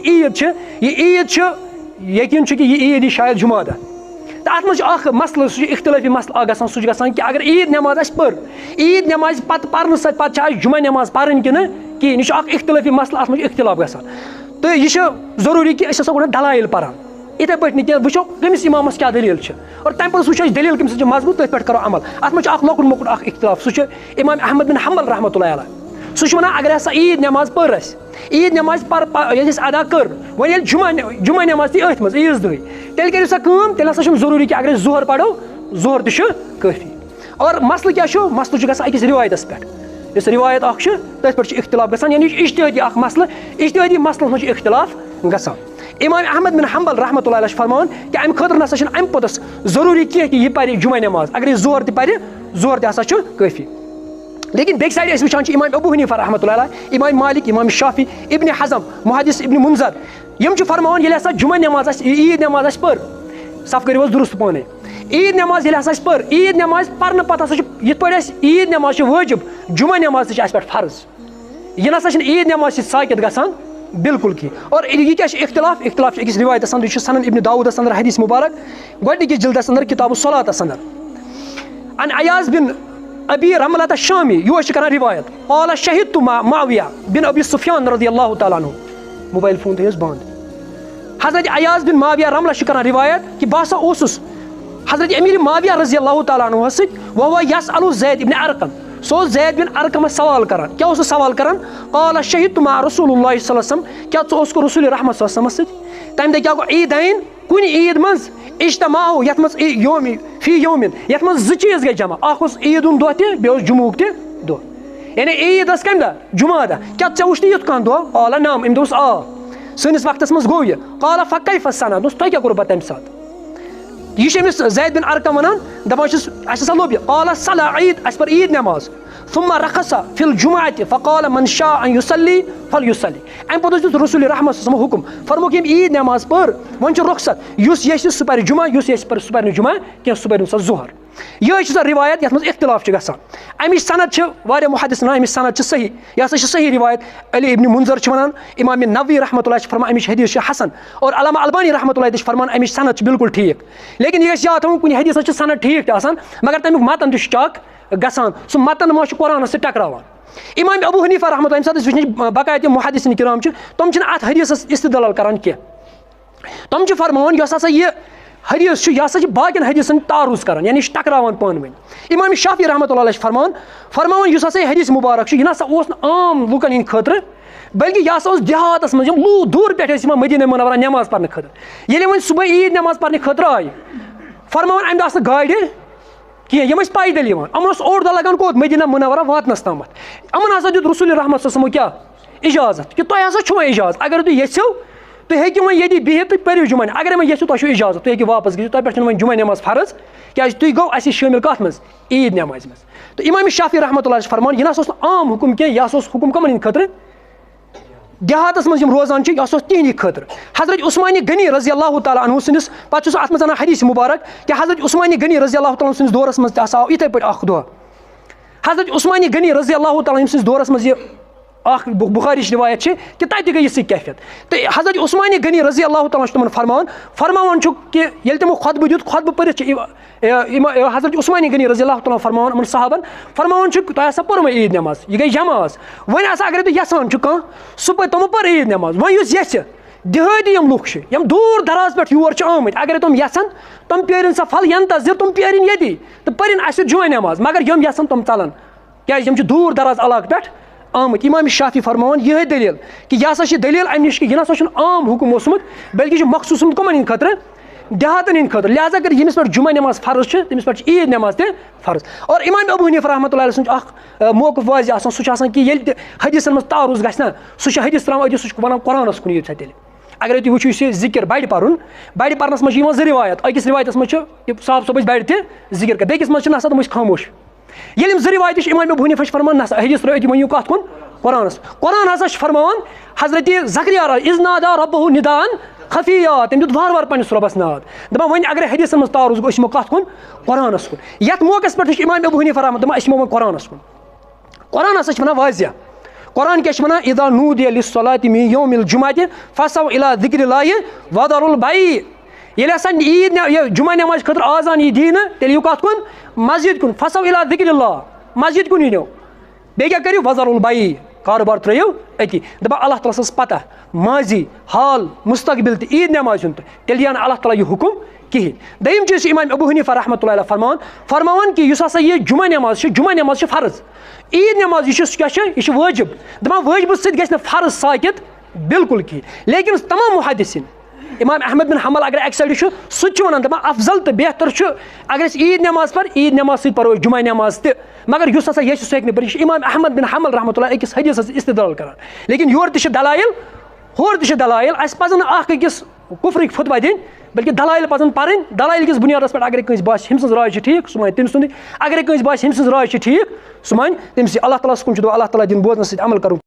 ईद यकीन कि यह ईद शायद जुमा दह तो अत मह मसल सह इख्तलाफी मसल गसान सह गसान कि अगर ईद नमाज पर ईद नमाज पत पर्न सत जुमा नमाज पर्न कि कहें यह इख्तलाफी मसल अत इख्तलाफ गसान तो यह जरूरी कि गो दलाइल पान इथे पे ना वो कमिस इमामस क्या दलील और तम पे वो दलील कम मजबूत तथ पे करो अमल अत लकुट मोकुट इख्तलाफ सह इमाम अहमद बिन हम्बल रहमतुल्लाह अलैह सह वनान अगर हसा ईद नमाज पर ईद नमाज पर अदा कर वो जुमा नमाज ती अथ मज ईज दह तेल करो सा तेल हसा जरूरी कि अगर जोहर पढ़ो जोहर तफी और मसल क्या मसल गसा अकिस रिवायतस पे इस रिवायत तथ पे इख्तलाफ गसान यानी इज्तिहादी मसल इज्तिहादी मसलस मज इख्तलाफ गसान इमाम अहमद बिन हम्बल रहमतुल्लाह अलैह फरमान कि अम खतर नसा अम पोतस जरूरी कह कि यह पर जुमा नमाज अगर यह जोहर तह जोहर तसा काफी लेकिन बेक साइड वुचान इमाम अबू हनीफा रहमतुल्लाह अलैह इमाम मालिक इमाम शाफी इब्न हज़म मुहद्दिस इब्न मुंज़र यम फरमान ये हसा जुमा नमाज ईद नमाज पर सफ करो दुरुस्त पाने ईद नमाज ये पर ईद नमाज पर्न पे हसा ये ईद नमाज वाजिब जुमा नमाज पे फर्ज यह ना ईद नमाज साकित गसान बिल्कुल की और यह क्या इख्तलाफ इख्तलाफ अकिस रिवायत अंदर सनन इब्न दाऊदस अंदर हदीस मुबारक गोडनिकिस जिल्दस अंदर किताब सलातस अंदर अन अयाज बिन अबी रमलत शामी यह कर रिवायत क़ाल शहिदतु मुआविया बिन अबी सुफियान रज़ियल्लाहु तआला अन्हु मोबाइल फोन थे बंद हजरत अयाज बिन मुआविया रमला कर रिवायत कि बह ओसुस हजरत अमीर मुआविया रज़ियल्लाहु तआला अन्हु वह यसअलु ज़ैद इब्न अरक़म सो ज़ैद बिन अरक़म सवाल करान क्या सवाल करान क़ाल शहिदतु मा रसूलुल्लाह सल्लल्लाहु अलैहि वसल्लम क्या उसको रसूल रहमत सल्लल्लाहु अलैहि वसल्लम तम दे क्या ईदैन कुन ईद मज इज्तमाउ यत मज योम फी योमिन यत मज ज चीज गई जमा अख ईदुन दह तह बे जुमुक तह दह यानी ईद कम दह जुमा दह क्या ऐ वुच युथ कह दह क़ाल नाम अम दोस आ सनिस वक्तस मज गो यह क़ाल फकैफ सना दोस तुह क्या कोर तम सात यह ज़ैद बिन अरक़म वनान दपान लोब क़ाल सला ईद अस पर ईद नमाज ثم رخص في الجمعة فقال من شاء أن يصلي فليصلي أم पदुस रसूल रहमत सल्लल्लाहु हुकुम फरमो कि ईद नमाज पर वन रुखसत युस यस सुपर जुमा युस यस पर सुपर जुमा के सुपर जोहर यह रिवायत यथ मज इख्तलाफ गसान अमिच सनद वारिया मुहद्दिस वनान अमिच सनद सही यह सही रिवायत अली इब्न मुंज़र वनान इमाम नववी रहमतुल्लाह फरमान अमिच हदीस हसन और अल्लामा अलबानी रहमतुल्लाह फरमान अमिच सनद बिल्कुल ठीक लेकिन यह याद थो कुछ हदीस सनद ठीक मगर तमिक मतन चक गसान सह मतन मा कुरान से टकरावान इमाम अबू हनीफा रहमतुल्लाह अलैह वो बाकायदा मुहद्दिसीन किराम तम अत हदीस इस्तदलाल करान कह तम फरमान यह हसा यह हदीस यह बाकिन हदीसन तारुज करान यानी टकरावान पान वन इमाम शाफी रहमतुल्लाह अलैह फरमान यह हसा हदीस मुबारक यह ना आम लूकन हंद खतर बल्कि यह देहातस मज लूक दूर पे मदीना मुनव्वरा नमाज पढ़ने खतर ये वो सुबह ईद नमाज पढ़ने खतर आये फरमान अम दह गाड़ कह यम पैदल अमन ओर दह लगान कोत मदीना मुनव्वरा वातनस ताम अमन हसा दुत रसूल रहमत सल्लल्लाहु क्या इजाजत कि तुह हसा छो इजाजत अगर तुम यू तुम हेकि वो ये बिहित तुम परो जुमा अगर मैं यू तुह इजाजत तुम हेकि वापस गई तुह पे वो जुमा नमाज फर्ज क्या तुम गो अस शामिल कत मज ईद नमाज मज तो इमाम शाफी रहमतुल्लाह अलैह फरमान यह ना आम हुकुम कह यह हुकुम कमन हंद खतर देहातस मज रोजान यह तिहंद खतर हजरत उस्मानी गनी रज़ियल्लाहु तआला अन्हु सनिस पे अत मज हदीस मुबारक कि हजरत उस्मानी गनी रज़ियल्लाहु तआला सनिस दौरस मज आव इथे पे दह हजरत उस्मानी गनी रज़ियल्लाहु तआला सनिस दौरस मज बुखारी रिवायत कि तत गई यह कैफियत तो हजरत उस्मानी गनी रज़ियल्लाहु तआला तमन फरमान कि ये तमो खुतबह दुत खुतबह पढ़ित हजरत उस्मानी गनी रज़ियल्लाहु तआला फरमान सहाबन फरमान तुह हसा पो ईद नमाज यह गई जमाज वन अगर तुम यसान कह सह पे तमो पर ईद नमाज वन ये देहाती यम लुक यम दूर दराज पे योर आम अगर तुम यसान तुम पेरिन सा फल यंतज़िर तुम पेरिन ये तो परिन अस जुमा नमाज मगर यम यसान तुम चलन क्या दूर दराज इलाक पे आमत इमाम शाफी फरमान यह दलील कि यह हसा दलील अम नश कि यह ना आम हुकुम ओसमुत बल्कि मखसूस कमन हंद खतर देहातन हंद खतर लिहाजा कर यमिस पे जुमा नमाज फर्ज तमिस पे ईद नमाज तह फर्ज और इमाम अबू हनीफा रहमतुल्लाह अलैह मौक़िफ़ वाज़िह आसान सह कि ये हदीसन मज तारुज गछ ना सह हदीस त्रावान अदि सह वनान कुरानस कुन यीत तेल अगर तुम वो जिक्र बड़ पर्नस मज रिवायत अकिस रिवायतस मज साहब सोब बड़ तह जिक्र कर बेकिस मज ना तुम खामोश ये ज रिवायत इमाम अबू हनीफा फरमान ना हदीस त्रो वो कत कुन कुरान हसा फरमान हजरत ज़करिया इज़ नादा रब्बहु निदान खफिया तम दुत वार वार पन्निस रब्बस नाद दपान वन अगर हदीसन मज तारुज गो अमो कत कुन कुरानस कुन यथ मौक़स पे इमाम अबू हनीफा रहमत अमो कुरानस कुन कुरान हसा वनान वाज़िह कुरान क्या वनान इदा नूदिया लिस्सलाति मिन यौमिल जुमाति फसव इला ज़िक्रिल्लाहि वदरुल बै। ये हसा ईद जुमा नमाज खतर आजान यी दीन तेल यू कत कुन मस्जिद कुन फसव इला ज़िक्रिल्लाह मस्जिद कुन यो बे क्या करियो वज़रुल बै कारोबार त्रो अति दपा अल्लाह ताला सस पता माजी हाल मुस्तकबिल तो ईद नमाज तेल दियान अल्लाह ताला यह हुकुम कहें। दयम चीज इमाम अबू हनीफा रहमतुल्लाह फरमान कि यह जुमा नमाज फर्ज ईद नमाज यह वाजिब दपान वाजिब सत फर्ज साकित बिल्कुल कहें। लेकिन तमाम मुहद्दिसीन इमाम अहमद बिन हंबल अगर एक साइड सह वन दपान अफजल तो बेहतर अगर ईद नमाज पर ईद नमाज सत परो जुमा नमाज त मगर युस हसा यह सह पर इमाम अहमद बिन हंबल रहमतुल्लाह अकिस हदीस इस्तदलाल करान। लेकिन योर त दलाइल होर त दलाइल अस पजन अकिस कुफ्रिक फतवा दिन बल्कि दलाइल पजन पढ़ दलाइल किस बुनियादस पे अगर कंस बास हम राय ठीक सह मान तम सुंद अगर कंस बास हम राय ठीक सह मान तम अल्लाह ताला कुन दुआ अल्लाह ताला दिन बोजन सत अमल करूँ।